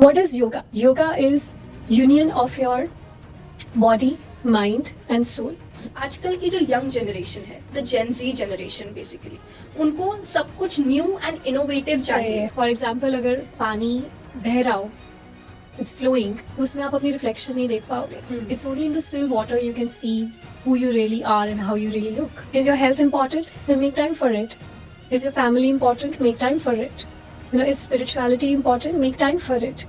What is yoga? Yoga is union of your body, mind and soul. आजकल की जो young generation है, the Gen Z generation basically, उनको सब कुछ न्यू एंड इनोवेटिव चाहिए. फॉर एग्जाम्पल अगर पानी बह रहा हो, इट्स फ्लोइंग, तो उसमें आप अपनी रिफ्लेक्शन नहीं देख पाओगे. It's only in the still water you can see who you really are and how you really look. Is your health important? Then make time for it. Is your family important? Make time for it. Is spirituality important? Make time for it.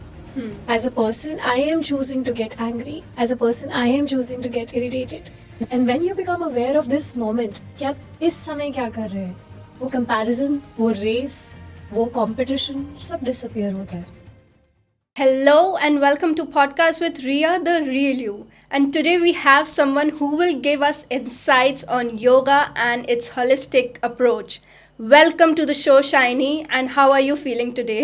As a person, I am choosing to get angry. As a person, I am choosing to get irritated. And when you become aware of this moment, कि आप इस समय क्या कर रहे हैं, वो comparison, वो race, वो competition, सब disappear होता है. Hello and welcome to Podcast with Ria, the Real You. And today we have someone who will give us insights on yoga and its holistic approach. Welcome to the show, Shiny. And how are you feeling today?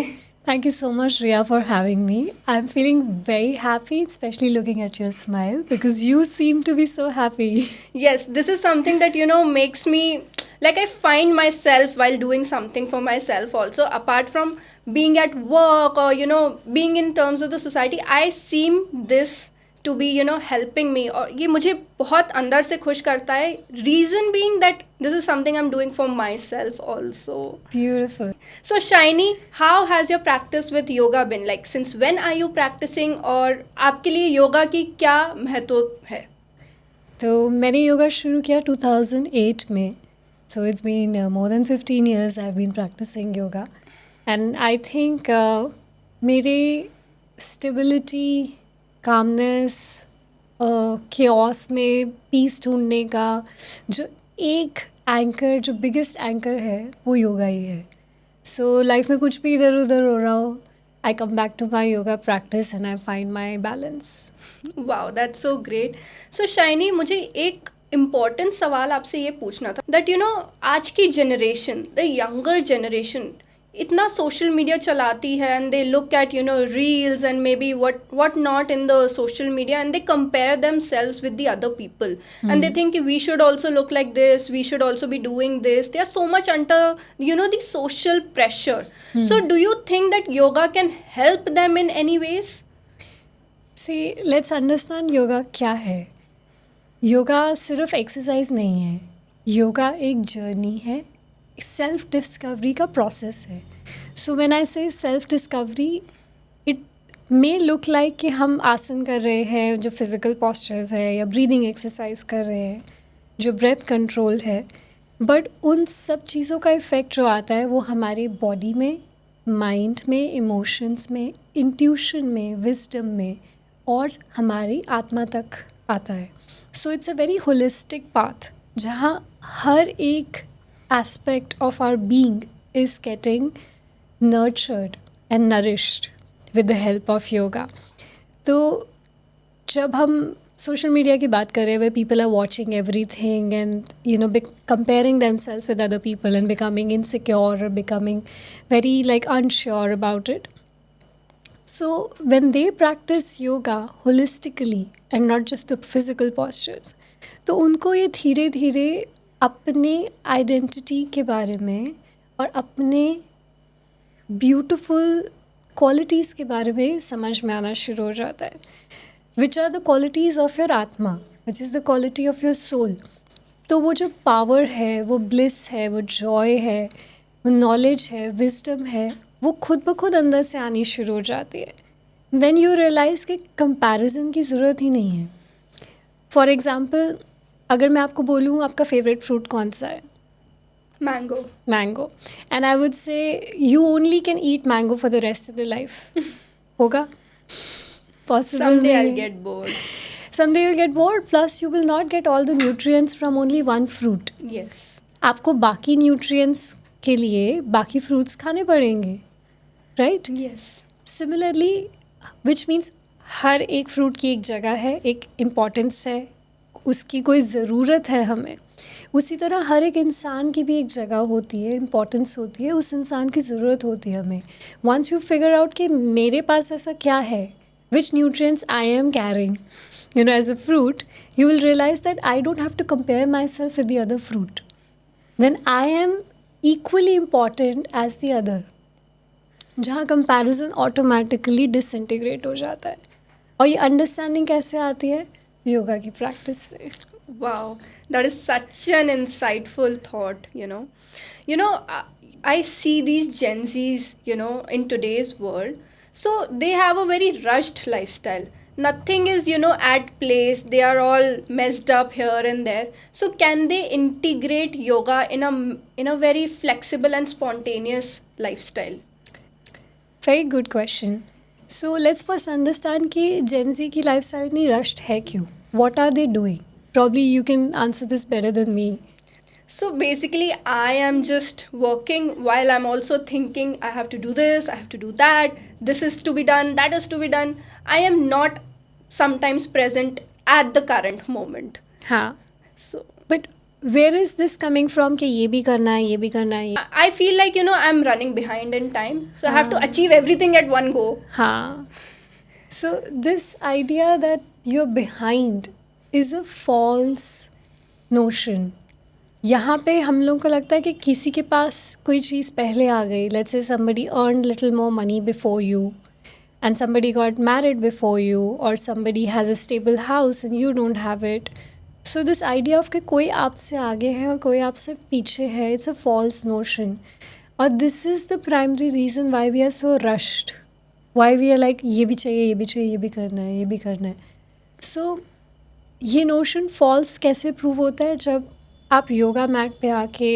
Thank you so much, Ria, for having me. I'm feeling very happy, especially looking at your smile, because you seem to be so happy. Yes, this is something that, makes me, like I find myself while doing something for myself also, apart from being at work or, being in terms of the society, I seem this to be, helping me. और ये मुझे बहुत अंदर से खुश करता है. Reason being that this is something I'm doing for myself also. Beautiful. So Shiny, how has your practice with yoga been? Like since when are you practicing और आपके लिए योगा की क्या महत्व है? तो मैंने योगा शुरू किया 2008 में. So it's been more than 15 years I've been practicing yoga. And I think मेरे stability, calmness, chaos में peace ढूंढने का जो एक एंकर, जो बिगेस्ट एंकर है, वो योगा ही है. सो लाइफ में कुछ भी इधर उधर हो रहा हो, I come back to my yoga practice and I find my balance. Wow, that's so great. So Shiny, मुझे एक इम्पॉर्टेंट सवाल आपसे ये पूछना था दैट आज की जनरेशन, द यंगर जनरेशन, इतना सोशल मीडिया चलाती है and they look at reels and may be what not in the social media and they compare themselves with the other people and they think we should also look like this, we should also be doing this. They are so much under the social pressure. So do you think that yoga can help them in any ways? See, let's understand yoga क्या है. योगा सिर्फ exercise नहीं है. योगा एक journey है, self discovery का process है. So when I से self discovery, it may look like कि हम आसन कर रहे हैं, जो फिज़िकल पॉस्चर्स है, या ब्रीदिंग एक्सरसाइज कर रहे हैं, जो ब्रेथ कंट्रोल है. बट उन सब चीज़ों का इफ़ेक्ट जो आता है वो हमारी बॉडी में, माइंड में, इमोशंस में, इंट्यूशन में, विजडम में और हमारी आत्मा तक आता है. So it's a very holistic path जहाँ हर एक aspect of our being is getting nurtured and nourished with the help of yoga. तो जब हम सोशल मीडिया की बात करें, वे people are watching everything and comparing themselves with other people and becoming insecure और becoming very like unsure about it. So when they practice yoga holistically and not just the physical postures, तो उनको ये धीरे धीरे अपने identity के बारे में और अपने ब्यूटीफुल क्वालिटीज़ के बारे में समझ में आना शुरू हो जाता है. Which are the qualities of your atma, which is the quality of your soul. तो वो जो पावर है, वो ब्लिस है, वो जॉय है, वो नॉलेज है, विजडम है, वो खुद ब खुद अंदर से आनी शुरू हो जाती है. देन यू रियलाइज़ कि कंपैरिजन की ज़रूरत ही नहीं है. फॉर एग्ज़ाम्पल, अगर मैं आपको बोलूँ आपका फेवरेट फ्रूट कौन सा है? Mango. Mango. And I would say you only can eat mango for the rest of the life. होगा possible? Someday I'll get bored. Someday you'll get bored, plus you will not get all the nutrients from only one fruit. Yes. आपको बाकी nutrients के लिए बाकी fruits खाने पड़ेंगे, right? Yes. Similarly, which means हर एक फ्रूट की एक जगह है, एक इम्पॉर्टेंस है, उसकी कोई ज़रूरत है हमें. उसी तरह हर एक इंसान की भी एक जगह होती है, इम्पॉर्टेंस होती है, उस इंसान की ज़रूरत होती है हमें. वंस यू फिगर आउट कि मेरे पास ऐसा क्या है, which nutrients I am carrying as a fruit, you will realize that I don't have to compare myself with the other fruit. Then I am equally important as the other. जहाँ comparison automatically disintegrate हो जाता है। और ये understanding कैसे आती है? योगा की प्रैक्टिस से। Wow, that is such an insightful thought, you know. I see these Gen Zs, in today's world. So they have a very rushed lifestyle. Nothing is, at place. They are all messed up here and there. So can they integrate yoga in a very flexible and spontaneous lifestyle? Very good question. So let's first understand कि Gen Z की lifestyle इतनी rushed है क्यों? What are they doing? Probably you can answer this better than me. So basically, I am just working while I'm also thinking, I have to do this, I have to do that, this is to be done, that is to be done. I am not sometimes present at the current moment. हाँ, So but where is this coming from कि ये भी करना है, ये भी करना है? I feel like, I'm running behind in time. So I have to achieve everything at one go. हाँ, so this idea that you are behind is a false notion. यहाँ पे हम लोगों को लगता है कि किसी के पास कोई चीज़ पहले आ गई। Let's say somebody earned little more money before you and somebody got married before you or somebody has a stable house and you don't have it. So this idea of कि कोई आपसे आगे है और कोई आपसे पीछे है, it's a false notion. और this is the primary reason why we are so rushed. Why we are like ये भी चाहिए, ये भी चाहिए, ये भी करना है, ये भी करना है. So ये नोशन फॉल्स कैसे प्रूव होता है? जब आप योगा मैट पे आके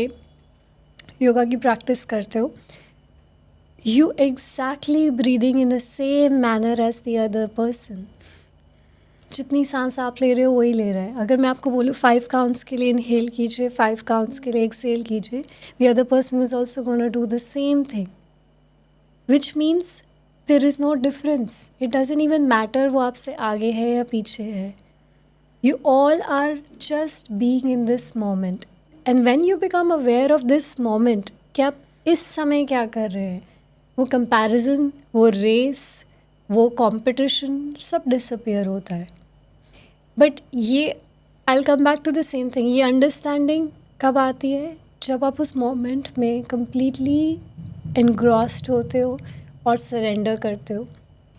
योगा की प्रैक्टिस करते हो, you exactly breathing in the same manner as the other person. जितनी सांस आप ले रहे हो वही ले रहा है। अगर मैं आपको बोलूँ 5 काउंट्स के लिए इनहेल कीजिए, 5 काउंट्स के लिए एक्सहेल कीजिए, the other person is also gonna do the same thing, which means there is no difference. It doesn't even matter वो आपसे आगे है या पीछे है। You all are just being in this moment. And when you become aware of this moment, कि आप इस समय क्या कर रहे हैं, वो comparison, वो race, वो competition, सब disappear होता है। But ये I'll come back to the same thing. ये understanding कब आती है? जब आप उस moment में completely engrossed होते हो और surrender करते हो,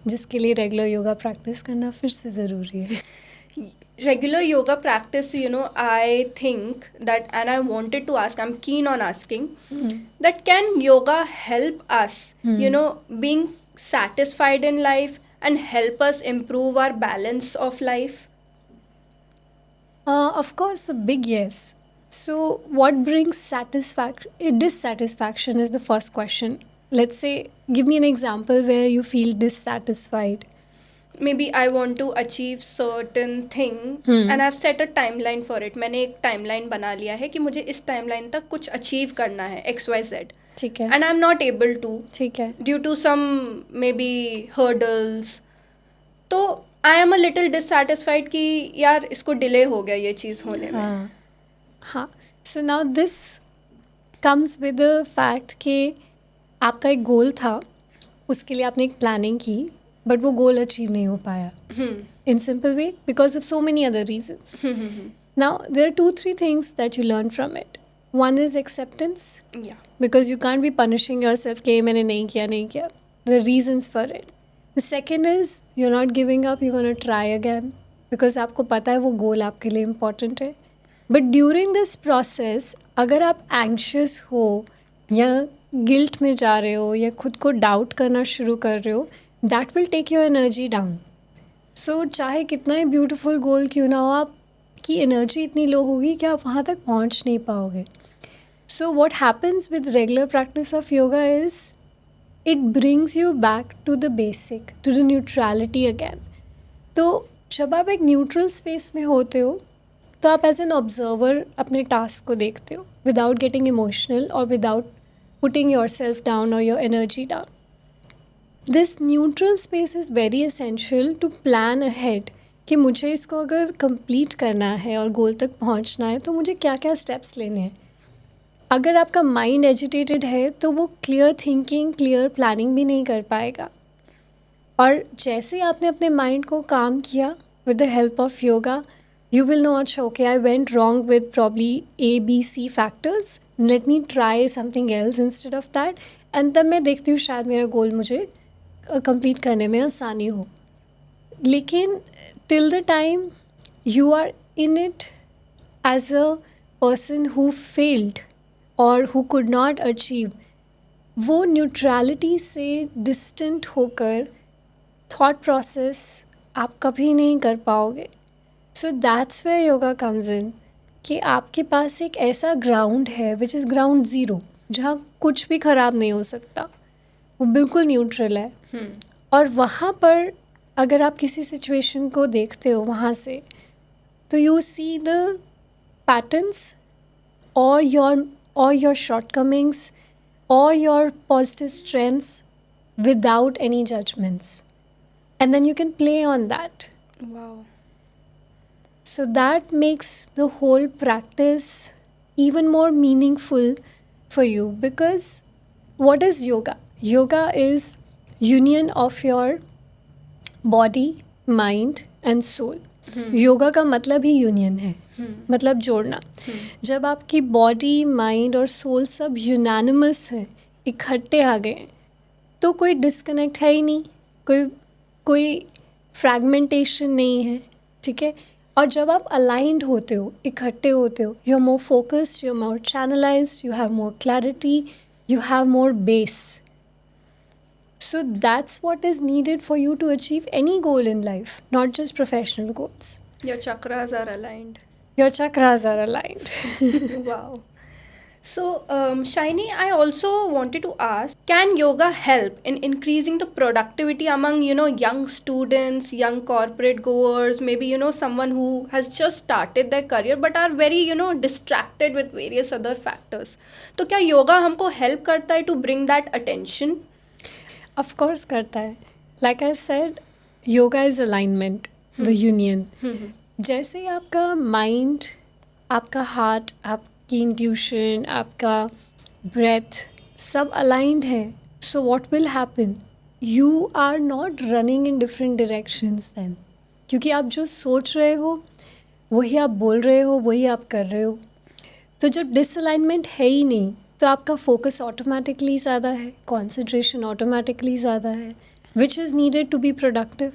जिसके लिए regular yoga practice करना फिर से ज़रूरी है। Regular yoga practice, I think that, and I wanted to ask, I'm keen on asking, that can yoga help us, being satisfied in life and help us improve our balance of life? Of course, a big yes. So, what brings dissatisfaction is the first question. Let's say, give me an example where you feel dissatisfied. Maybe I want to achieve certain thing and I've set a timeline for it. मैंने एक timeline बना लिया है कि मुझे इस timeline तक कुछ achieve करना है XYZ. ठीक है। And I'm not able to. ठीक है। Due to some maybe hurdles. तो I am a little dissatisfied कि यार इसको delay हो गया ये चीज़ होने में. हाँ. So now this comes with the fact कि आपका एक goal था, उसके लिए आपने एक planning की, बट वो गोल अचीव नहीं हो पाया in simple way because of so many other reasons. Now there are 2-3 things that you learn from it. One is acceptance, because you can't be punishing yourself कि मैंने नहीं किया, the reasons for it. The second is you are not giving up, you gonna try again, because आपको पता है वो गोल आपके लिए इम्पॉर्टेंट है। बट ड्यूरिंग दिस प्रोसेस अगर आप एंग्शियस हो या गिल्ट में जा रहे हो या खुद को डाउट करना शुरू कर रहे हो, that will take your energy down. So चाहे कितना ही beautiful goal क्यों ना हो, आपकी energy इतनी low होगी कि आप वहाँ तक पहुँच नहीं पाओगे. So what happens with regular practice of yoga is it brings you back to the basic, to the neutrality again. तो जब आप एक neutral space में होते हो तो आप as an observer अपने task को देखते हो without getting emotional or without putting yourself down or your energy down. This neutral space is very essential to plan ahead कि मुझे इसको अगर complete करना है और गोल तक पहुंचना है तो मुझे क्या क्या steps लेने हैं। अगर आपका mind agitated है तो वो clear thinking, clear planning भी नहीं कर पाएगा। और जैसे आपने अपने mind को calm किया with the help of yoga, you will know, okay, I went wrong with probably A, B, C factors. Let me try something else instead of that. And तब मैं देखती हूँ शायद मेरा गोल मुझे कंप्लीट करने में आसानी हो. लेकिन till the time you are in it as a person who failed और हु कुड नॉट अचीव, वो न्यूट्रलिटी से डिस्टेंट होकर थॉट प्रोसेस आप कभी नहीं कर पाओगे. So that's where yoga comes in, कि आपके पास एक ऐसा ग्राउंड है विच इज़ ग्राउंड ज़ीरो, जहाँ कुछ भी ख़राब नहीं हो सकता, वो बिल्कुल न्यूट्रल है. और वहाँ पर अगर आप किसी सिचुएशन को देखते हो वहाँ से, तो यू सी द पैटर्न्स और योर शॉर्टकमिंग्स और your positive strengths without any judgments, and then you can play on that. Wow. So that makes the whole practice even more meaningful for you, because what is yoga? Yoga is union of your body, mind and soul. Yoga का मतलब ही union है, मतलब जोड़ना. जब आपकी body, mind और soul सब unanimous है, इकट्ठे आ गए, तो कोई डिस्कनेक्ट है ही नहीं, कोई फ्रैगमेंटेशन नहीं है. ठीक है. और जब आप अलाइंड होते हो, इकट्ठे होते हो, you are more focused, you are more channelized, you have more clarity, you have more base. So that's what is needed for you to achieve any goal in life, not just professional goals. Your chakras are aligned. Your chakras are aligned. Wow. So, Shiny, I also wanted to ask, can yoga help in increasing the productivity among, young students, young corporate goers, maybe, someone who has just started their career but are very, distracted with various other factors? तो क्या योगा हमको help करता है to bring that attention? Of course करता है. Like I said, yoga is alignment, the union. जैसे ही आपका mind, आपका heart, आपकी intuition, आपका breath सब aligned है, so what will happen? You are not running in different directions then. क्योंकि आप जो सोच रहे हो वही आप बोल रहे हो, वही आप कर रहे हो. तो जब डिसअलाइनमेंट है ही नहीं, तो आपका फोकस ऑटोमेटिकली ज़्यादा है, कॉन्सेंट्रेशन ऑटोमेटिकली ज़्यादा है, which is needed to be productive.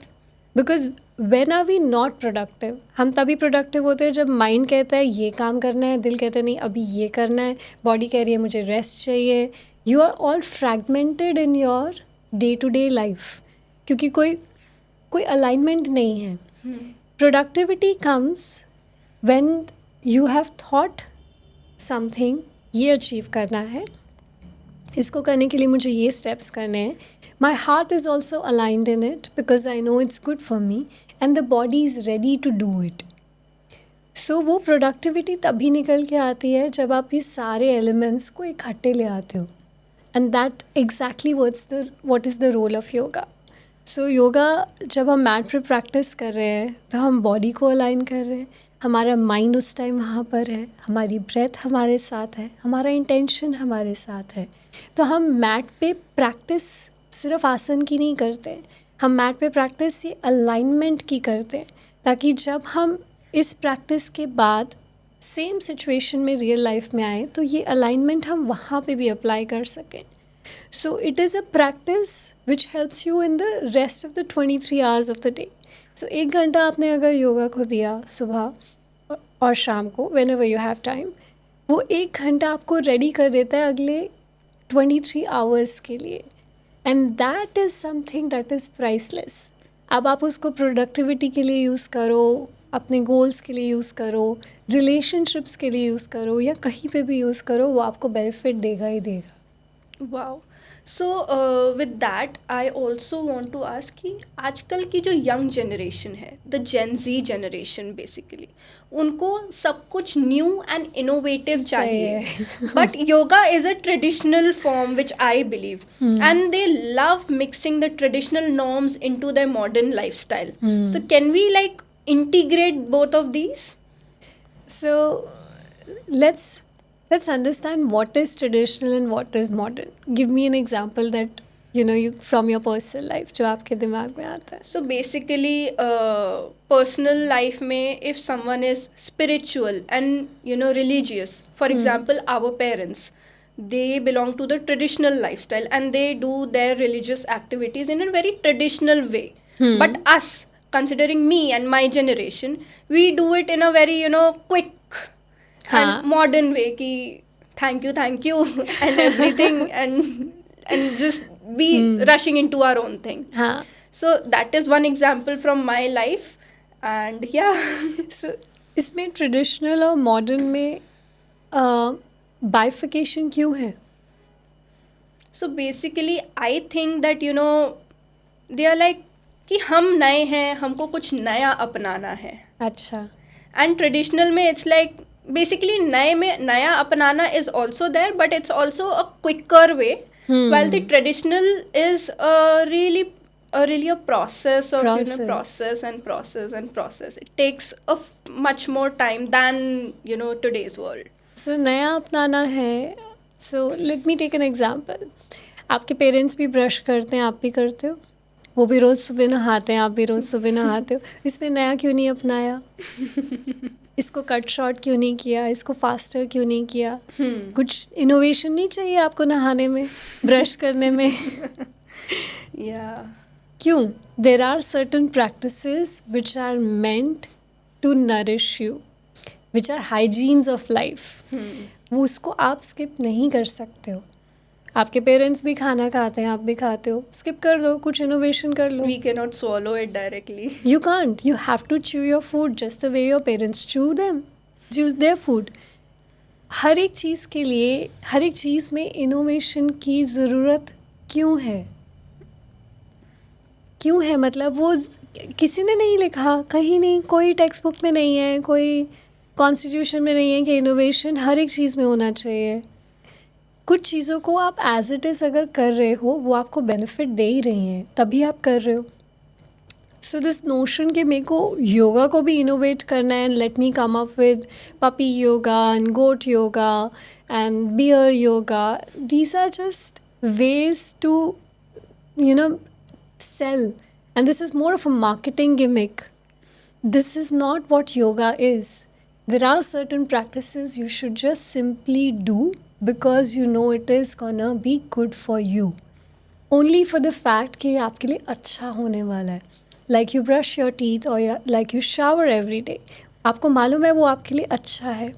Because when are we not productive, हम तभी प्रोडक्टिव होते हैं जब माइंड कहता है ये काम करना है, दिल कहता है नहीं अभी ये करना है, बॉडी कह रही है मुझे रेस्ट चाहिए. You are all fragmented in your day to day life, क्योंकि कोई अलाइनमेंट नहीं है. Productivity comes when you have thought something, ये अचीव करना है, इसको करने के लिए मुझे ये स्टेप्स करने हैं. My heart is also aligned in it because I know it's good for me, and the body is ready to do it. So वो प्रोडक्टिविटी तभी निकल के आती है जब आप ये सारे एलिमेंट्स को इकट्ठे ले आते हो. And that exactly what is the role of yoga. So yoga जब हम मैट पे प्रैक्टिस कर रहे हैं तो हम बॉडी को अलाइन कर रहे हैं, हमारा माइंड उस टाइम वहाँ पर है, हमारी ब्रेथ हमारे साथ है, हमारा इंटेंशन हमारे साथ है. तो हम मैट पे प्रैक्टिस सिर्फ आसन की नहीं करते, हम मैट पे प्रैक्टिस ये अलाइनमेंट की करते हैं, ताकि जब हम इस प्रैक्टिस के बाद सेम सिचुएशन में रियल लाइफ में आए तो ये अलाइनमेंट हम वहाँ पे भी अप्लाई कर सकें. So it is a practice which helps you in the rest of the 23 hours of the day. So 1 घंटा आपने अगर योगा को दिया सुबह और शाम को, when ever you have time, वो 1 घंटा आपको रेडी कर देता है अगले 23 आवर्स के लिए. And that is something that is priceless. अब आप उसको प्रोडक्टिविटी के लिए यूज़ करो, अपने गोल्स के लिए यूज़ करो, रिलेशनशिप्स के लिए यूज़ करो, या कहीं पे भी यूज़ करो, वो आपको बेनिफिट देगा ही देगा. Wow. So with that I also want to ask कि आजकल की जो यंग जनरेशन है, the Gen Z generation basically, उनको सब कुछ न्यू एंड इनोवेटिव चाहिए. But yoga is a traditional form which I believe, and they love mixing the traditional norms into their modern lifestyle. So can we like integrate both of these? So let's understand what is traditional and what is modern. Give me an example that you from your personal life जो आपके दिमाग में आता है. So basically personal life में if someone is spiritual and religious, for example our parents, they belong to the traditional lifestyle and they do their religious activities in a very traditional way. But us, considering me and my generation, we do it in a very, quick हाँ. and modern way ki thank you and everything, and just be rushing into our own thing. हाँ. So that is one example from my life. And yeah. So इसमें traditional और modern में बाइफिकेशन क्यों है? So basically I think that they are like कि हम नए हैं, हमको कुछ नया अपनाना है. अच्छा. एंड ट्रेडिशनल में इट्स लाइक बेसिकली नए में नया अपनाना is also there, but it's also a quicker way, while the traditional is really a process of process. It takes much more time than today's world. So नया अपनाना है. So let me take an example. आपके parents भी brush करते हैं, आप भी करते हो. वो भी रोज़ सुबह नहाते हैं, आप भी रोज़ सुबह नहाते हो. इसमें नया क्यों नहीं अपनाया? इसको कट शॉर्ट क्यों नहीं किया? इसको फास्टर क्यों नहीं किया? कुछ इनोवेशन नहीं चाहिए आपको नहाने में, ब्रश करने में? Yeah. क्यों? There are certain practices which are meant to nourish you, which are hygienes of life. वो उसको आप स्किप नहीं कर सकते हो. आपके पेरेंट्स भी खाना खाते हैं, आप भी खाते हो, स्किप कर दो, कुछ इनोवेशन कर लो. We cannot swallow it directly. You can't. You have to chew your food just the way your parents chew their food. हर एक चीज़ के लिए, हर एक चीज़ में इनोवेशन की ज़रूरत क्यों है? क्यों है मतलब वो किसी ने नहीं लिखा, कहीं नहीं, कोई टेक्स्ट बुक में नहीं है, कोई कॉन्स्टिट्यूशन में नहीं है कि इनोवेशन हर एक चीज़ में होना चाहिए. कुछ चीज़ों को आप एज इट इज़ अगर कर रहे हो, वो आपको बेनिफिट दे ही रही हैं, तभी आप कर रहे हो. सो दिस नोशन कि मेरे को योगा को भी इनोवेट करना है, let me come up with puppy yoga and goat yoga and beer yoga, these are just ways to sell, and this is more of a marketing gimmick. This is not what yoga is. There are certain practices you should just simply do because you know it is gonna be good for you, only for the fact कि आपके लिए अच्छा होने वाला है. Like you brush your teeth or like you shower every day, आपको मालूम है वो आपके लिए अच्छा है.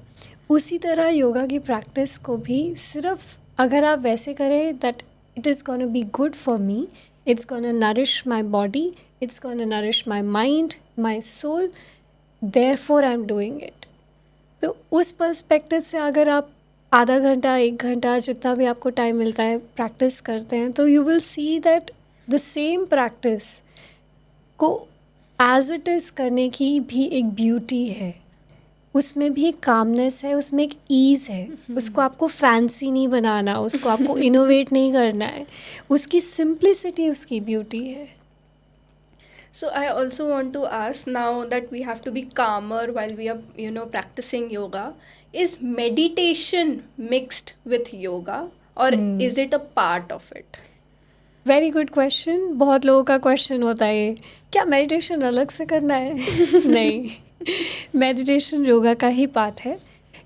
उसी तरह योगा की प्रैक्टिस को भी सिर्फ अगर आप वैसे करें that it is gonna be good for me, it's gonna nourish my body, it's gonna nourish my mind, my soul, therefore I'm doing it. तो उस पर्सपेक्टिव से अगर आप आधा घंटा, 1 घंटा, जितना भी आपको टाइम मिलता है प्रैक्टिस करते हैं, तो you will see that the same practice को एज इट इज़ करने की भी एक ब्यूटी है. उसमें भी एक कामनेस है, उसमें एक ईज़ है. उसको आपको फैंसी नहीं बनाना, उसको आपको इनोवेट नहीं करना है. उसकी सिंप्लिसिटी उसकी ब्यूटी है. So I also want to ask, now that we have to be calmer while we are practicing yoga, is meditation mixed with yoga or is it a part of it? Very good question. बहुत लोगों का question होता है क्या meditation अलग से करना है? नहीं, मेडिटेशन योगा का ही पार्ट है.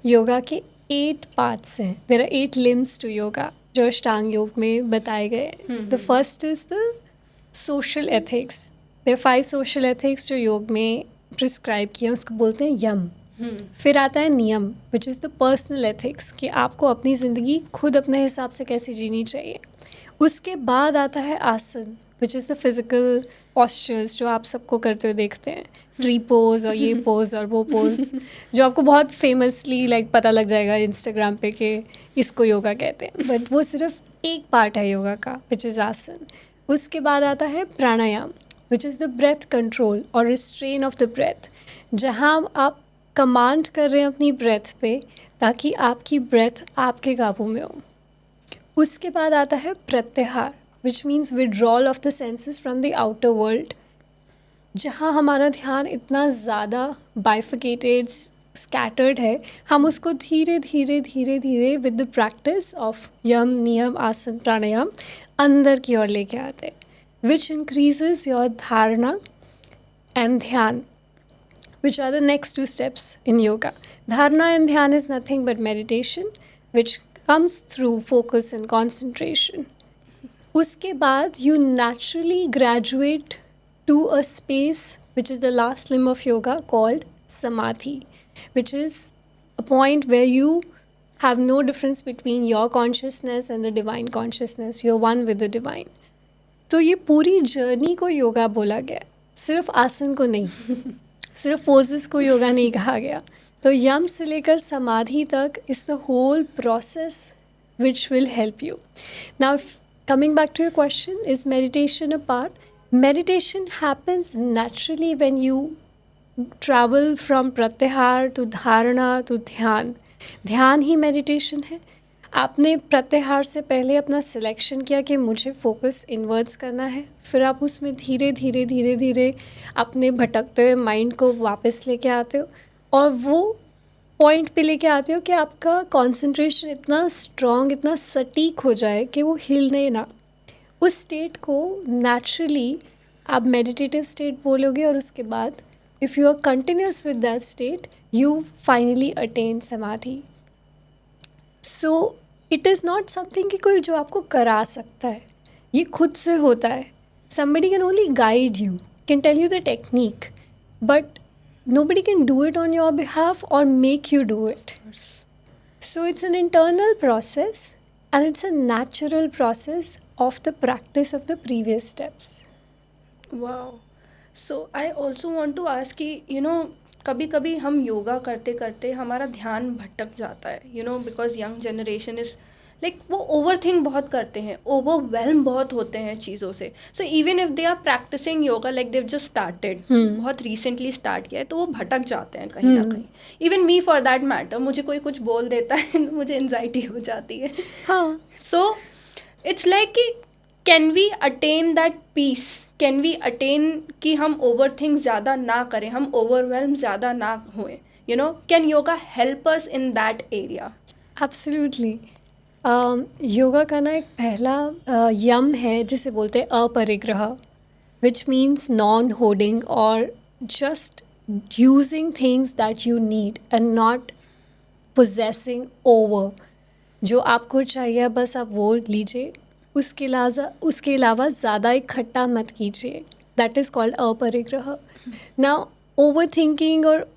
योगा के 8 पार्ट्स हैं. There are 8 limbs to yoga जो अष्टांग योग में बताए गए. The first is the social ethics. There 5 social ethics जो योग में प्रिस्क्राइब किया, उसको बोलते हैं यम. फिर आता है नियम, विच इज़ द पर्सनल एथिक्स कि आपको अपनी ज़िंदगी खुद अपने हिसाब से कैसे जीनी चाहिए. उसके बाद आता है आसन, विच इज़ द फिज़िकल पॉस्चर्स जो आप सबको करते हुए देखते हैं, ट्री पोज और ये पोज और वो पोज जो आपको बहुत फेमसली लाइक पता लग जाएगा इंस्टाग्राम पे कि इसको योगा कहते हैं. बट वो सिर्फ एक पार्ट है योगा का, विच इज़ आसन. उसके बाद आता है pranayama, which is the breath control और रिस्ट्रेन ऑफ द ब्रेथ, जहाँ आप कमांड कर रहे हैं अपनी ब्रेथ पे ताकि आपकी ब्रेथ आपके काबू में हो. उसके बाद आता है प्रत्याहार, which means withdrawal of the senses from the outer world, जहाँ हमारा ध्यान इतना ज़्यादा बाइफिकेटेड, स्कैटर्ड है, हम उसको धीरे धीरे धीरे धीरे विद द प्रैक्टिस ऑफ यम, नियम, आसन, प्राणायाम अंदर की ओर लेके आते हैं, विच इंक्रीजेज योर धारणा एंड ध्यान, which are the next 2 steps in yoga. Dharana and Dhyan is nothing but meditation, which comes through focus and concentration. उसके बाद you naturally graduate to a space which is the last limb of yoga called samadhi, which is a point where you have no difference between your consciousness and the divine consciousness. You're one with the divine. तो ये पूरी journey को योगा बोला गया, सिर्फ आसन को नहीं, सिर्फ पोजेस को योगा नहीं कहा गया. तो यम से लेकर समाधि तक is the whole process which will help you. Now coming back to your question, is meditation a part? Meditation happens naturally when you travel from pratyahara to dharana to dhyana. ध्यान ही मेडिटेशन है. आपने प्रत्याहार से पहले अपना सिलेक्शन किया कि मुझे फोकस इनवर्ड्स करना है, फिर आप उसमें धीरे धीरे धीरे धीरे अपने भटकते हुए माइंड को वापस लेके आते हो और वो पॉइंट पे लेके आते हो कि आपका कंसंट्रेशन इतना स्ट्रॉन्ग, इतना सटीक हो जाए कि वो हिले ना. उस स्टेट को नेचुरली आप मेडिटेटिव स्टेट बोलोगे और उसके बाद if you are continuous with that state you finally attain samadhi. So it is not something कि कोई जो आपको करा सकता है, ये खुद से होता है. somebody can only guide you, can tell you the technique, but nobody can do it on your behalf or make you do it. So it's an internal process and it's a natural process of the practice of the previous steps. Wow. So I also want to ask कि कभी कभी हम योगा करते करते हमारा ध्यान भटक जाता है, because young generation is like वो ओवर थिंक बहुत करते हैं, ओवरवेल्म बहुत होते हैं चीज़ों से. So even if they are practicing yoga like they've just started, बहुत रिसेंटली स्टार्ट किया है, तो वो भटक जाते हैं कहीं ना कहीं. Even me for that matter, मुझे कोई कुछ बोल देता है मुझे एनजाइटी हो जाती है. हाँ. सो इट्स लाइक कि can we attain that peace, can we attain कि हम ओवर थिंक ज़्यादा ना करें, हम ओवरवेल्म ज़्यादा ना होएं, can yoga help us in that area? Absolutely. Yoga का ना एक पहला यम है जिसे बोलते हैं अपरिग्रह, विच मीन्स नॉन होर्डिंग और just using things that you need and not possessing over. जो आपको चाहिए बस आप वो लीजिए, उसके अलावा ज़्यादा इकट्ठा मत कीजिए. That is called aparigraha. Now over thinking और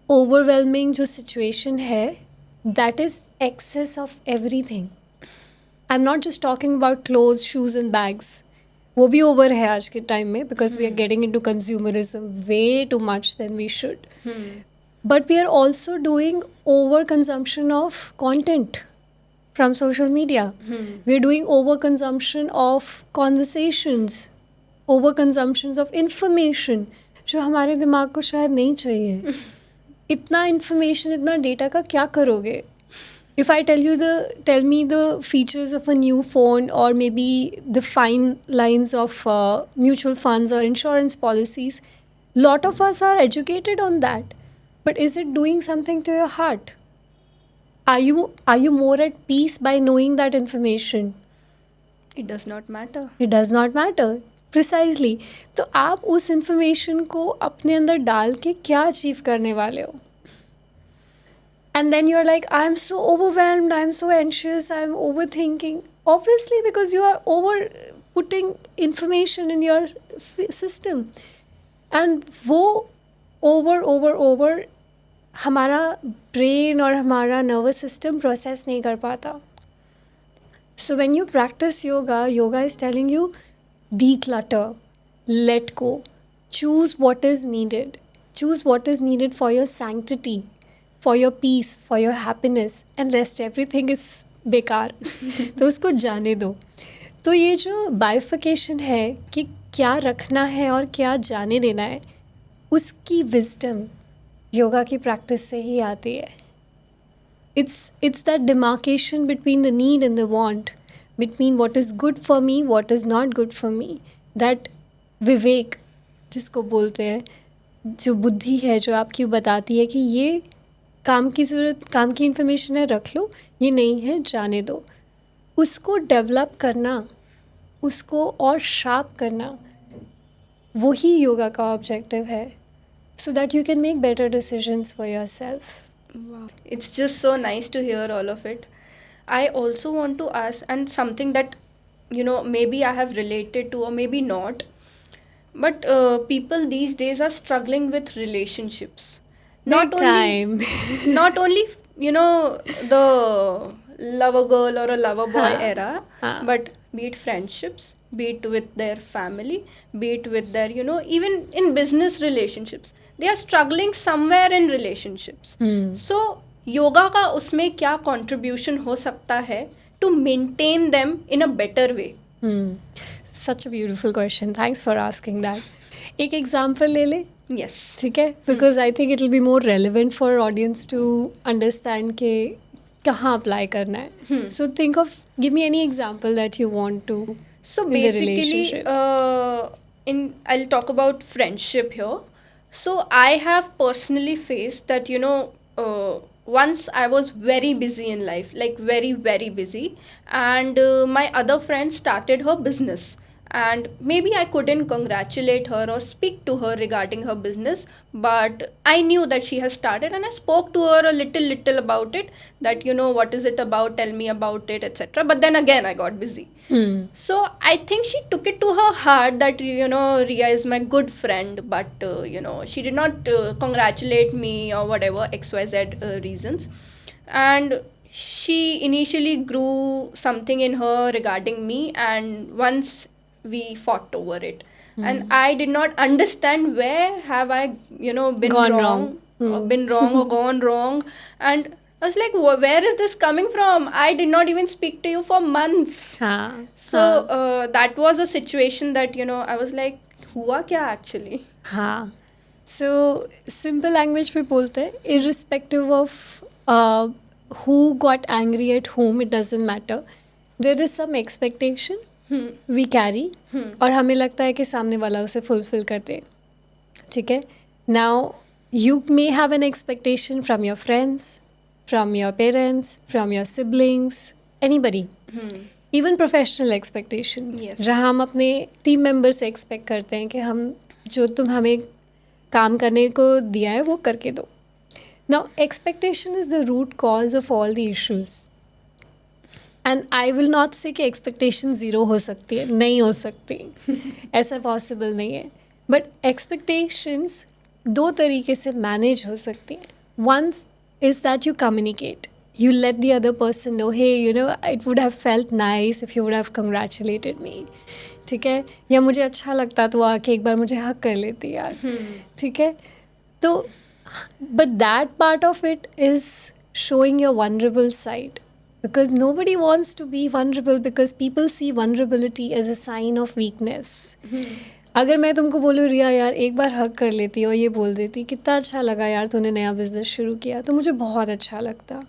ओवरवेलमिंग जो सिचुएशन है, that is excess of everything. I'm not just talking about clothes, shoes and bags. वो भी over है आज के टाइम में because we are getting into consumerism way too much than we should. But we are also doing over consumption of content from social media. We are doing over consumption of conversations, over consumptions of information जो हमारे दिमाग को शायद नहीं चाहिए. इतना information, इतना data का क्या करोगे? If I tell me the features of a new phone or maybe the fine lines of mutual funds or insurance policies, lot of us are educated on that. But is it doing something to your heart? Are you more at peace by knowing that information? It does not matter. It does not matter. Precisely. तो आप उस information को अपने अंदर डाल के क्या achieve करने वाले हो? And then you're like, I'm so overwhelmed, I'm so anxious, I'm overthinking. Obviously, because you are over putting information in your system. And वो over हमारा brain और हमारा nervous system process नहीं कर पाता. So when you practice yoga is telling you, declutter, let go, choose what is needed. Choose what is needed for your sanctity, for your peace, for your happiness, and rest everything is बेकार. तो उसको जाने दो. तो ये जो बाइफिकेशन है कि क्या रखना है और क्या जाने देना है, उसकी विजडम योगा की प्रैक्टिस से ही आती है. It's that demarcation between the need and the want, between what is good for me, what is not good for me. That विवेक जिसको बोलते हैं, जो बुद्धि है जो आपकी बताती है कि ये काम की ज़रूरत, काम की इन्फॉर्मेशन है रख लो, ये नहीं है जाने दो. उसको डेवलप करना, उसको और शार्प करना, वही योगा का ऑब्जेक्टिव है. So that you can make better decisions for yourself. Wow. It's just so nice to hear all of it. I also want to ask, and something that, maybe I have related to or maybe not, but people these days are struggling with relationships. Big Not only, time. not only, the lover girl or a lover boy हाँ era, हाँ. but be it friendships, be it with their family, be it with their, even in business relationships, they are struggling somewhere in relationships. So yoga का उसमें क्या contribution हो सकता है to maintain them in a better way? Such a beautiful question. Thanks for asking that. एक example ले ले, yes. ठीक है, because I think it will be more relevant for audience to understand के कहाँ अप्लाई करना है. So think of, give me any example that you want to So in the basically, relationship. I'll talk about friendship here. So I have personally faced that, once I was very busy in life, like very, very busy, and my other friend started her business. And maybe I couldn't congratulate her or speak to her regarding her business, but I knew that she has started, and I spoke to her a little about it, that, what is it about, tell me about it, etc. But then again, I got busy. So I think she took it to her heart that, Ria is my good friend, but she did not congratulate me or whatever XYZ reasons. And she initially grew something in her regarding me, and once we fought over it, and I did not understand where have I, been Gone wrong, wrong. or been wrong or gone wrong. And I was like, where is this coming from? I did not even speak to you for months. हाँ. So that was a situation that, I was like, हुआ क्या actually? हाँ. So simple language में बोलते हैं, irrespective of who got angry at whom, it doesn't matter. There is some expectation we carry, और हमें लगता है कि सामने वाला उसे fulfill कर दे. ठीक है. Now you may have an expectation from your friends, from your parents, from your siblings, anybody. Even professional expectations. Yes. जहाँ हम अपने टीम मेंबर से एक्सपेक्ट करते हैं कि हम जो तुम हमें काम करने को दिया है वो करके दो. Now expectation is the root cause of all the issues. And I will not say कि expectation zero हो सकती है, नहीं हो सकती, ऐसा possible नहीं है. But expectations दो तरीके से manage हो सकती हैं. One is that you communicate. You let the other person know, hey, it would have felt nice if you would have congratulated me. ठीक है, या मुझे अच्छा लगता तो आके एक बार मुझे हक कर लेती यार. ठीक है, तो but that part of it is showing your vulnerable side, because nobody wants to be vulnerable, because people see vulnerability as a sign of weakness. अगर मैं तुमको बोलूँ रिया यार एक बार हक कर लेती और ये बोल देती कितना अच्छा लगा यार तूने नया बिजनेस शुरू किया, तो मुझे बहुत अच्छा लगता.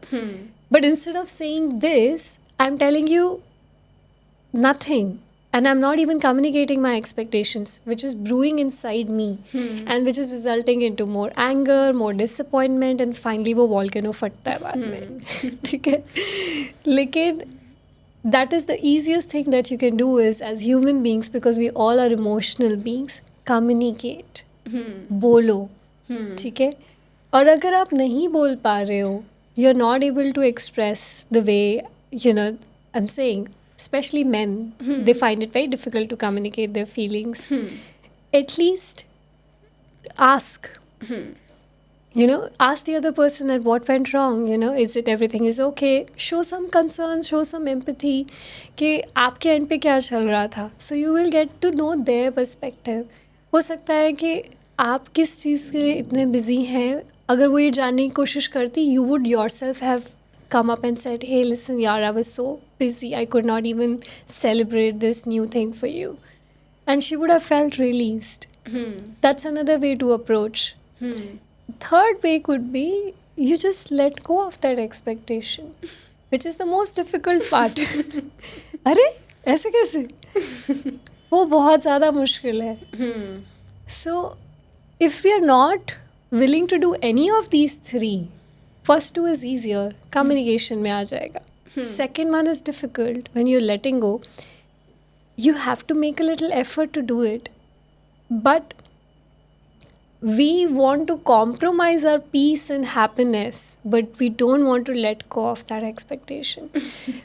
But instead of saying this, I'm telling you nothing, and I'm not even communicating my expectations, which is brewing inside me, and which is resulting into more anger, more disappointment, and finally वो volcano फटता है बाद में. ठीक है, लेकिन that is the easiest thing that you can do is, as human beings, because we all are emotional beings, communicate. बोलो. ठीक है, और अगर आप नहीं बोल पा रहे हो, you're not able to express the way, I'm saying, especially men, they find it very difficult to communicate their feelings. At least ask. Ask the other person that what went wrong, is it everything is okay? Show some concern, show some empathy कि आपके and पे क्या चल रहा था. So you will get to know their perspective. हो सकता है कि आप किस चीज़ के लिए इतने बिजी हैं, अगर वो ये जानने की कोशिश करती, you would yourself have come up and said, hey listen yaar, I was so busy, I could not even celebrate this new thing for you, and she would have felt released. That's another way to approach. Third way could be you just let go of that expectation, which is the most difficult part. अरे ऐसे कैसे, वो बहुत ज़्यादा मुश्किल है. So if we are not willing to do any of these three, first two is easier, communication में आ जाएगा. Second one is difficult, when you're letting go, you have to make a little effort to do it. But we want to compromise our peace and happiness, but we don't want to let go of that expectation,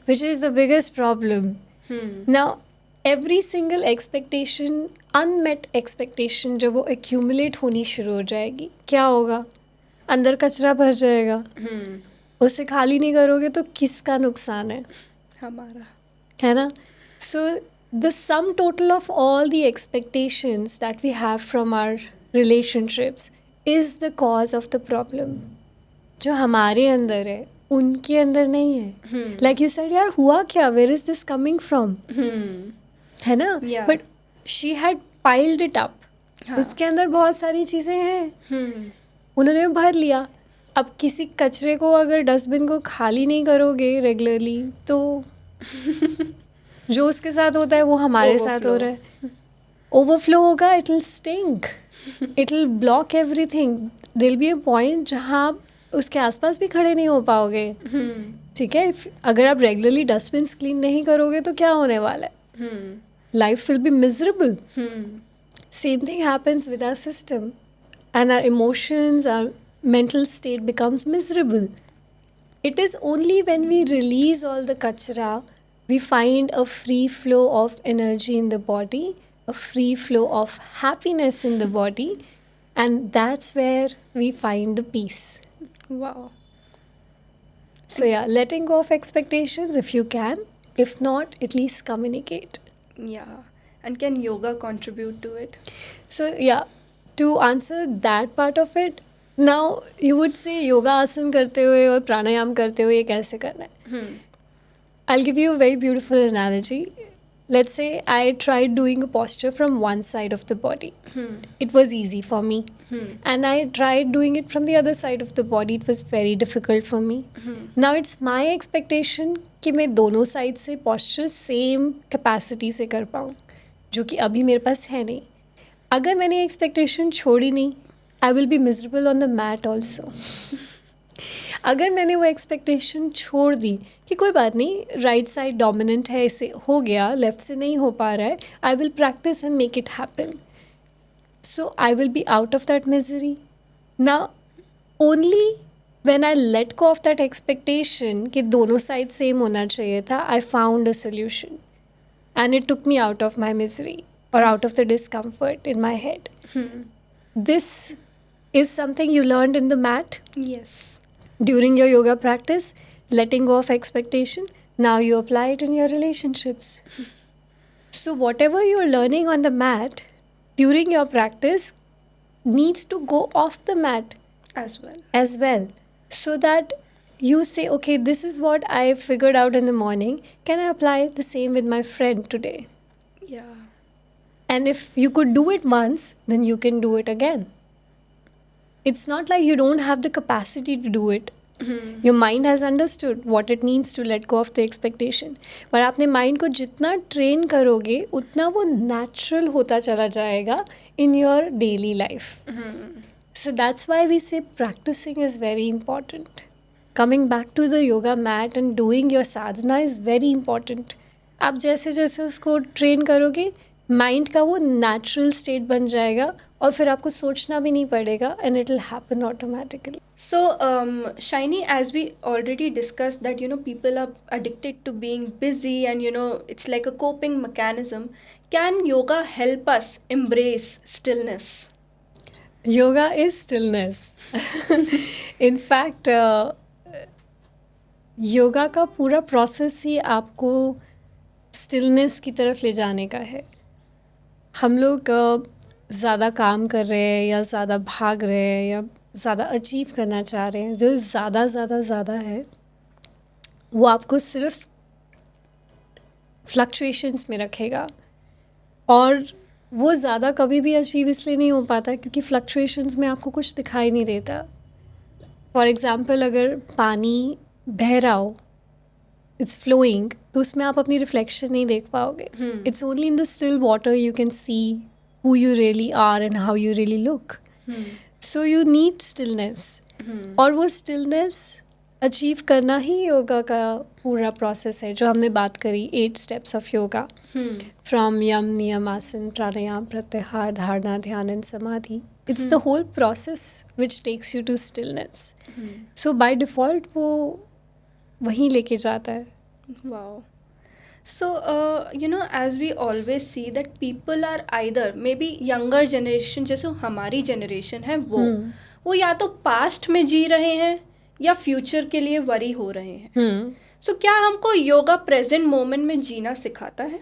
which is the biggest problem. Now, every single expectation, unmet expectation, जब वो accumulate होनी शुरू हो जाएगी, क्या होगा? अंदर कचरा भर जाएगा. उसे खाली नहीं करोगे तो किसका नुकसान है? हमारा. है ना? So the sum total of all the expectations that we have from our relationships is the cause of the problem. जो हमारे अंदर है उनके अंदर नहीं है. Like you said, यार हुआ क्या? Where is this coming from? है ना? Yeah. But she had piled it up. हाँ. उसके अंदर बहुत सारी चीज़ें हैं. उन्होंने भर लिया. अब किसी कचरे को अगर डस्टबिन को खाली नहीं करोगे रेगुलरली तो जो उसके साथ होता है वो हमारे साथ हो रहा है. ओवरफ्लो होगा, it will stink, it will block everything. There will be a point जहाँ आप उसके आसपास भी खड़े नहीं हो पाओगे. ठीक है? अगर आप रेगुलरली डस्टबिन क्लीन नहीं करोगे तो क्या होने वाला है? Life will be miserable. Same thing happens with our system and our emotions, our mental state becomes miserable. It is only when we release all the kachra, we find a free flow of energy in the body, a free flow of happiness in the body, and that's where we find the peace. Wow. So yeah, letting go of expectations if you can. If not, at least communicate. Yeah. And can yoga contribute to it? So yeah, to answer that part of it, now you would say yoga आसन करते हुए और प्राणायाम करते हुए ये कैसे करना है? I'll give you a very beautiful analogy. Let's say I tried doing a posture from one side of the body. It was easy for me. And I tried doing it from the other side of the body. It was very difficult for me. Now it's my expectation कि मैं दोनों side से posture same capacity से कर पाऊँ, जो कि अभी मेरे पास है नहीं. अगर मैंने एक्सपेक्टेशन छोड़ी नहीं, I will be miserable on the mat also. अगर मैंने वो एक्सपेक्टेशन छोड़ दी कि कोई बात नहीं, राइट साइड डोमिनेंट है, इसे हो गया, लेफ्ट से नहीं हो पा रहा है, I will practice and make it happen. So I will out of that misery. Now, only when I let go of that expectation कि दोनों साइड सेम होना चाहिए था, I found a solution. And it took me out of my misery or out of the discomfort in my head. This is something you learned in the mat Yes. during your yoga practice, letting go of expectation. Now you apply it in your relationships. So whatever you're learning on the mat during your practice needs to go off the mat As well. so that you say, okay, this is what I figured out in the morning. Can I apply the same with my friend today? Yeah. And if you could do it once, then you can do it again. It's not like you don't have the capacity to do it. Your mind has understood what it means to let go of the expectation. पर आपने mind को जितना train करोगे, उतना वो natural होता चला जाएगा in your daily life. So that's why we say practicing is very important. Coming back to the yoga mat and doing your sadhana is very important. आप जैसे जैसे उसको ट्रेन करोगे, माइंड का वो नेचुरल स्टेट बन जाएगा और फिर आपको सोचना भी नहीं पड़ेगा and it will happen automatically. So, Shiny, as we already discussed that, people are addicted to being busy and, it's like a coping mechanism. Can yoga help us embrace stillness? Yoga is stillness. In fact, yoga का पूरा process ही आपको stillness की तरफ ले जाने का है. हम लोग ज़्यादा काम कर रहे हैं या ज़्यादा भाग रहे हैं या ज़्यादा अचीव करना चाह रहे हैं, जो ज़्यादा है वो आपको सिर्फ फ्लक्चुएशंस में रखेगा. और वो ज़्यादा कभी भी अचीव इसलिए नहीं हो पाता क्योंकि फ्लक्चुएशंस में आपको कुछ दिखाई नहीं देता. फॉर एग्ज़ाम्पल, अगर पानी बह रहा हो, इट्स फ्लोइंग, तो उसमें आप अपनी रिफ्लेक्शन नहीं देख पाओगे. It's only in the still water you can see who you really are and how you really look. So you need stillness. और वो stillness अचीव करना ही योगा का पूरा प्रोसेस है, जो हमने बात करी 8 steps of yoga, from yama niyama asana pranayama pratyahara dharana dhyana and samadhi. It's the whole process which takes you to stillness. So by default वो वहीं लेके जाता है. Wow. So, as we always see that people are either maybe younger generation, जैसे हमारी generation है वो या तो past में जी रहे हैं या future के लिए वरी हो रहे हैं. So, क्या हमको योगा present moment में जीना सिखाता है?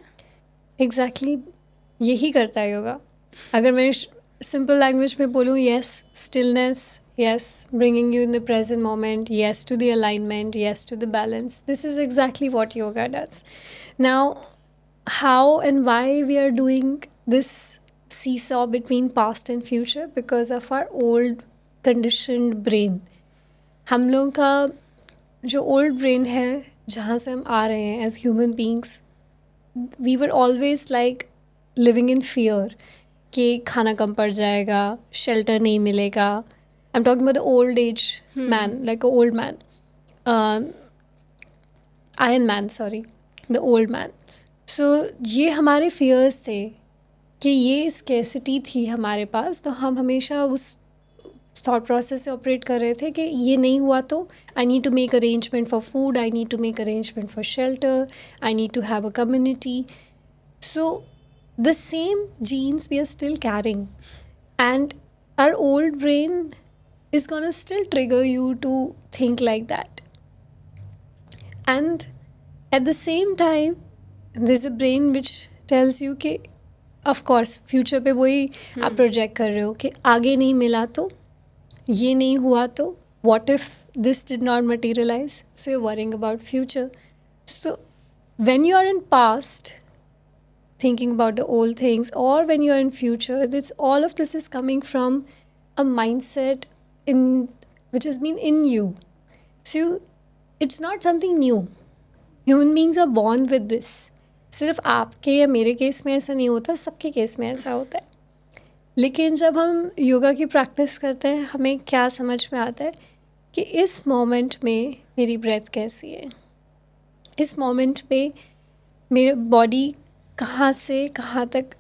एग्जैक्टली यही करता है योगा. अगर मैं सिंपल लैंग्वेज में बोलूँ, yes stillness, yes, bringing you in the present moment, yes to the alignment, yes to the balance. This is exactly what yoga does. Now, how and why we are doing this seesaw between past and future? Because of our old conditioned brain. हम लोगों का जो old brain है, जहाँ से हम आ रहे हैं as human beings, we were always like living in fear कि खाना कम पड़ जाएगा, shelter नहीं मिलेगा. I'm talking about the old age man, like an old man. Iron Man, sorry. The old man. So, ये हमारे fears थे कि ये scarcity थी हमारे पास, तो हम हमेशा उस thought process से operate कर रहे थे कि ये नहीं हुआ तो I need to make arrangement for food, I need to make arrangement for shelter, I need to have a community. So, the same genes we are still carrying, and our old brain is gonna still trigger you to think like that. And at the same time, there's a brain which tells you कि of course future पे वही आप project कर रहे हो कि आगे नहीं मिला तो, ये नहीं हुआ तो, what if this did not materialize? So you're worrying about future. So when you are in past, thinking about the old things, or when you are in future, all of this is coming from a mindset which has been in you. So it's not something new. Human beings are born with this. सिर्फ आपके या मेरे case में ऐसा नहीं होता, सबके case में ऐसा होता है. लेकिन जब हम योगा की प्रैक्टिस करते हैं, हमें क्या समझ में आता है कि इस मोमेंट में मेरी ब्रेथ कैसी है, इस मोमेंट पे मेरे बॉडी कहाँ से कहाँ तक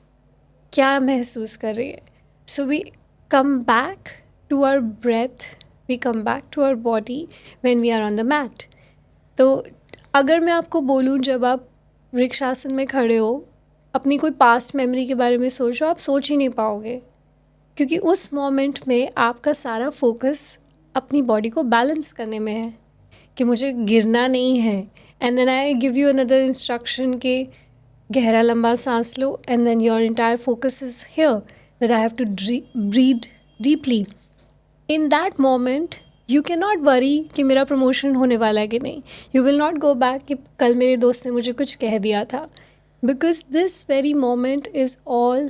क्या महसूस कर रही है. So we come back to our breath, we come back to our body when we are on the mat. तो अगर मैं आपको बोलूँ, जब आप वृक्षासन में खड़े हो, अपनी कोई पास्ट मेमोरी के बारे में सोचो, आप सोच ही नहीं पाओगे, क्योंकि उस मोमेंट में आपका सारा फोकस अपनी बॉडी को बैलेंस करने में है कि मुझे गिरना नहीं है. And then I give you another instruction कि गहरा लंबा सांस लो, and then your entire focus is here that I have to breathe deeply. In that moment you can not worry कि मेरा प्रमोशन होने वाला है कि नहीं. You will not go back कि कल मेरे दोस्त ने मुझे कुछ कह दिया था, because this very moment is all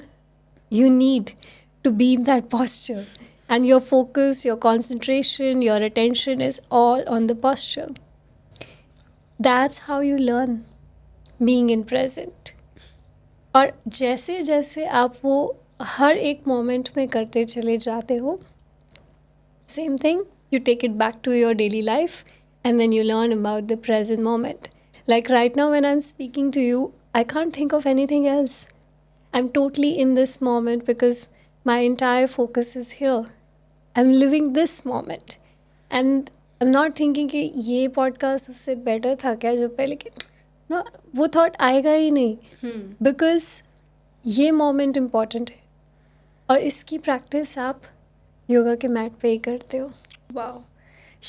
you need to be in that posture, and your focus, your concentration, your attention is all on the posture. That's how you learn being in present. और जैसे जैसे आप वो हर एक moment में करते चले जाते हो, same thing, you take it back to your daily life, and then you learn about the present moment. Like right now when I'm speaking to you, I can't think of anything else. I'm totally in this moment because my entire focus is here. I'm living this moment. And I'm not thinking कि ये podcast उससे better था क्या जो पहले के. No, वो thought आएगा ही नहीं. Because ये moment important है. और इसकी practice आप योगा के mat पे ही करते हो. Wow.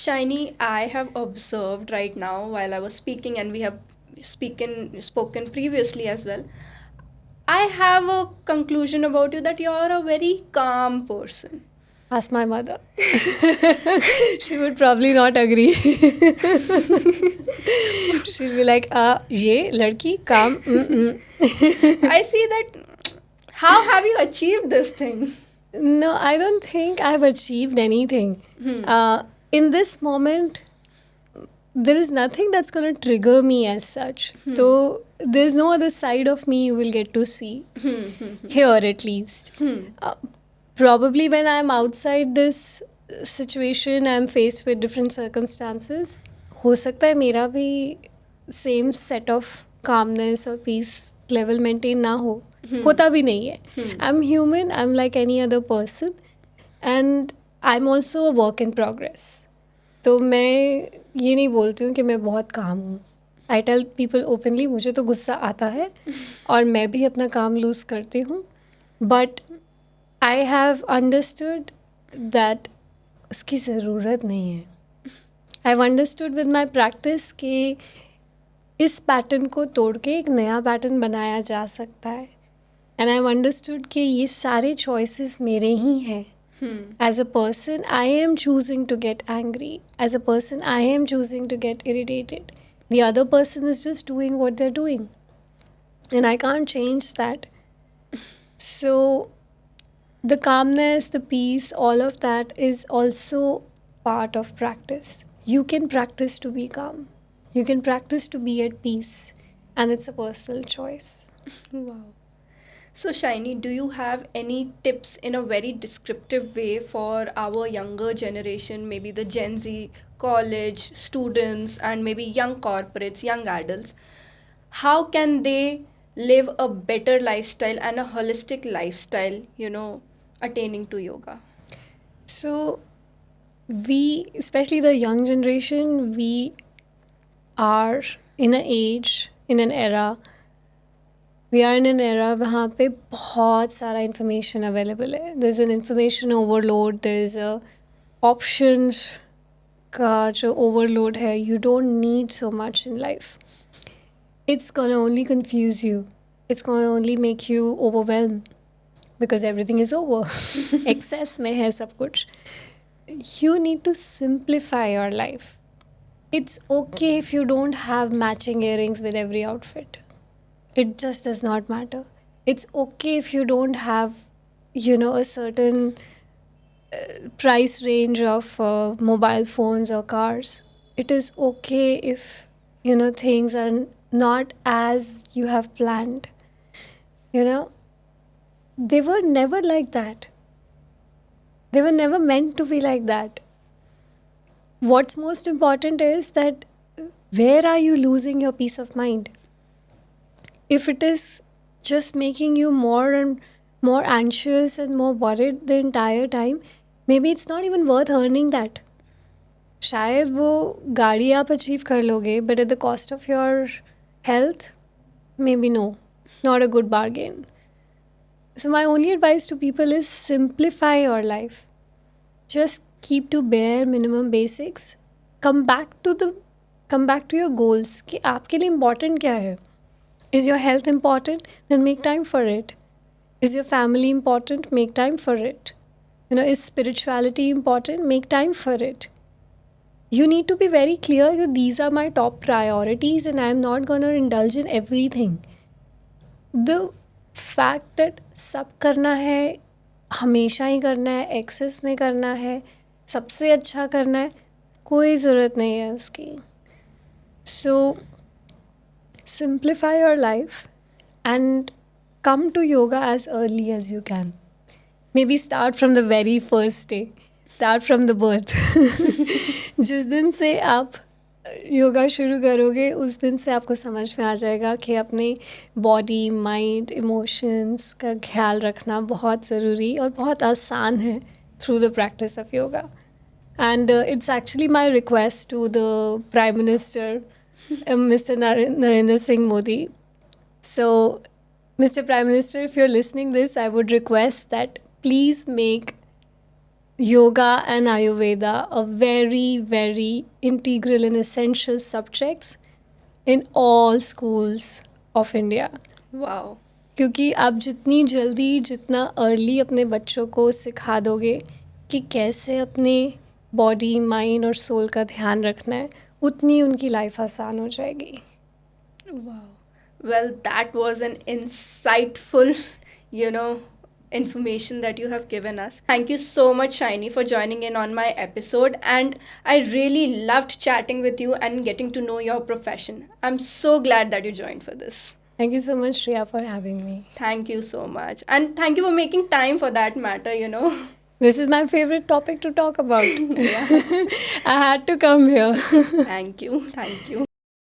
Shiny, I have observed right now while I was speaking, and we have spoken previously as well. I have a conclusion about you that you are a very calm person. Ask my mother. She would probably not agree. She'll be like, ये लड़की calm. I see that. How have you achieved this thing? No, I don't think I've achieved anything. In this moment, there is nothing that's going to trigger me as such. So there's no other side of me you will get to see. Here at least. Probably when I'm outside this situation, I'm faced with different circumstances. हो सकता है मेरा भी same set of calmness और piece level maintain ना हो, होता भी नहीं है. I am human, I am like any other person, and I am also a work in progress. तो मैं ये नहीं बोलती हूँ कि मैं बहुत काम हूँ. आई टेल पीपल ओपनली, मुझे तो गुस्सा आता है और मैं भी अपना काम लूज़ करती हूँ, but I have understood that उसकी ज़रूरत नहीं है. I have understood with my practice कि इस पैटर्न को तोड़ के एक नया पैटर्न बनाया जा सकता है. एंड आई हैव अंडरस्टूड कि ये सारे चॉइसेस मेरे ही हैं. As a person, I am choosing to get angry. As a person, I am choosing to get irritated. The other person is just doing what they're doing. And I can't change that. So, the calmness, the peace, all of that is also part of practice. You can practice to be calm. You can practice to be at peace. And it's a personal choice. Wow. So Shiny, do you have any tips in a very descriptive way for our younger generation, maybe the Gen Z, college students, and maybe young corporates, young adults? How can they live a better lifestyle and a holistic lifestyle, attaining to yoga? So, we, especially the young generation, we are in an age, in an era, we are in an era वहाँ पे बहुत सारा information available है. There's an information overload, there's a options का जो overload है. You don't need so much in life. It's gonna only confuse you. It's gonna only make you overwhelmed because everything is over. Excess में है सब कुछ. You need to simplify your life. It's okay if you don't have matching earrings with every outfit. It just does not matter. It's okay if you don't have, a certain price range of mobile phones or cars. It is okay if, things are not as you have planned. They were never like that. They were never meant to be like that. What's most important is that where are you losing your peace of mind? If it is just making you more and more anxious and more worried the entire time, maybe it's not even worth earning that. शायद वो गाड़ी आप achieve कर लोगे, but at the cost of your health, maybe no, not a good bargain. So my only advice to people is simplify your life. Just keep to bare minimum basics. Come back to your goals कि आपके लिए important क्या है. Is your health important? Then make time for it. Is your family important? Make time for it. Is spirituality important? Make time for it. You need to be very clear that these are my top priorities and I'm not going to indulge in everything. The fact that सब करना है, हमेशा ही करना है, access में करना है, सबसे अच्छा करना है, कोई ज़रूरत नहीं है उसकी. So, simplify your life and come to yoga as early as you can. Maybe start from the very first day. Start from the birth. जिस दिन से आप योगा शुरू करोगे उस दिन से आपको समझ में आ जाएगा कि अपने बॉडी, माइंड, इमोशंस का ख्याल रखना बहुत ज़रूरी और बहुत आसान है through the practice of yoga. And it's actually my request to the Prime Minister, Mr. Narendra Singh Modi. So, Mr. Prime Minister, if you're listening this, I would request that please make yoga and Ayurveda a very, very integral and essential subjects in all schools of India. Wow. क्योंकि आप जितनी जल्दी, जितना early अपने बच्चों को सिखा दोगे कि कैसे अपने बॉडी, माइंड और सोल का ध्यान रखना है, उतनी उनकी लाइफ आसान हो जाएगी. Wow. Well, that was an insightful, information that you have given us. Thank you so much, Shiny, for joining in on my episode. And I really loved chatting with you and getting to know your profession. I'm so glad that you joined for this. Thank you so much, Shreya, for having me. Thank you so much. And thank you for making time for that matter. This is my favorite topic to talk about. I had to come here. Thank you.